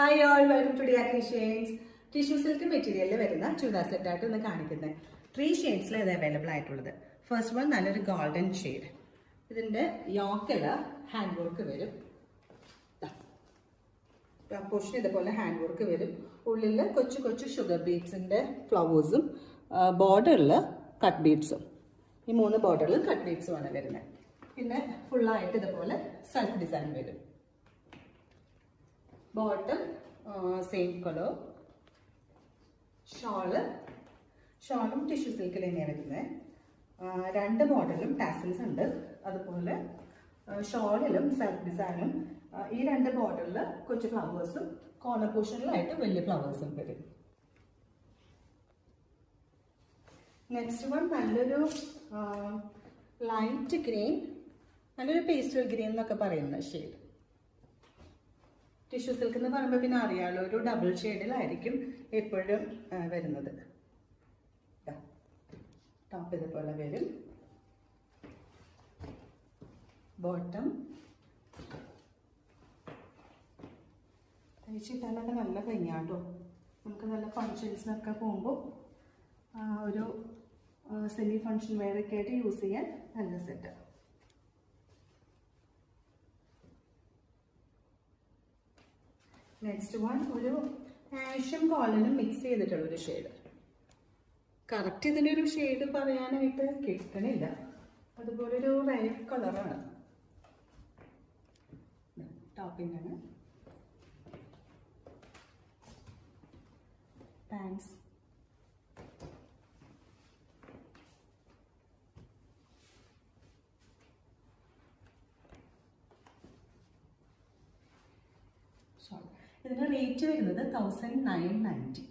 Hi all, welcome to Dia Creations. Tissue silk material വരുന്ന churidar set ആയിട്ട് ഒന്ന് കാണിക്കുന്നത് 3 ഷെയ്ഡ്സിൽ ഇത് അവൈലബിൾ ആയിട്ടുള്ളത്. ഫസ്റ്റ് വൺ നല്ലൊരു ഗോൾഡൻ ഷെയ്ഡ്. ഇതിന്റെ യോക്കിൽ ഹാൻഡ് വർക്ക് വരും. പോർഷൻ ഇതുപോലെ ഹാൻഡ് വർക്ക് വരും. ഉള്ളിൽ കൊച്ചു കൊച്ചു ഷുഗർ ബീഡ്സിന്റെ ഫ്ലവേഴ്സും ബോർഡറിൽ കട്ട് ബീഡ്സും. ഈ 3 ബോർഡറിൽ കട്ട് ബീഡ്സും ആണ് വരുന്നത്. പിന്നെ ഫുള്ളായിട്ട് ഇതുപോലെ സെൽഫ് ഡിസൈൻ വരും. Bottom same colour. ഷോളും ടിഷ്യൂ സിൽക്കിൽ തന്നെയാണ് വരുന്നത്. 2 മോഡലും ടാസിൽസ് ഉണ്ട്. അതുപോലെ ഷോളിലും സെൽഫ് ഡിസൈനും ഈ 2 ബോർഡറിൽ കൊച്ചു ഫ്ലവേഴ്സും കോർണർ പോർഷനിലായിട്ട് വലിയ ഫ്ലവേഴ്സും വരും. നെക്സ്റ്റ് വൺ നല്ലൊരു ലൈറ്റ് ഗ്രീൻ, നല്ലൊരു പേസ്റ്റൽ ഗ്രീൻ എന്നൊക്കെ പറയുന്ന ഷെയ്ഡ്. ടിഷ്യൂ സിൽക്ക് എന്ന് പറയുമ്പോൾ പിന്നെ അറിയാമല്ലോ, ഒരു ഡബിൾ ഷെയ്ഡിലായിരിക്കും എപ്പോഴും വരുന്നത്. ടോപ്പ് ഇതുപോലെ വരും. ബോട്ടം തയ്ച്ചിട്ടാലൊക്കെ നല്ല ഭംഗിയാട്ടോ. നമുക്ക് നല്ല ഫങ്ഷൻസിനൊക്കെ പോകുമ്പോൾ ഒരു സെമി ഫങ്ഷൻ വെയറൊക്കെ ആയിട്ട് യൂസ് ചെയ്യാൻ നല്ല സെറ്റ്. നെക്സ്റ്റ് വൺ ഒരു ആഷും കോളനും മിക്സ് ചെയ്തിട്ടുള്ളൊരു ഷെയ്ഡ്. കറക്റ്റ് ഇതിൻ്റെ ഒരു ഷെയ്ഡ് പറയാനായിട്ട് കിട്ടണില്ല. അതുപോലെ ഒരു റെഡ് കളറാണ്. ടോപ്പിംഗാണ്. പാൻസ് ഇതിന്റെ റേറ്റ് വരുന്നത് 1990.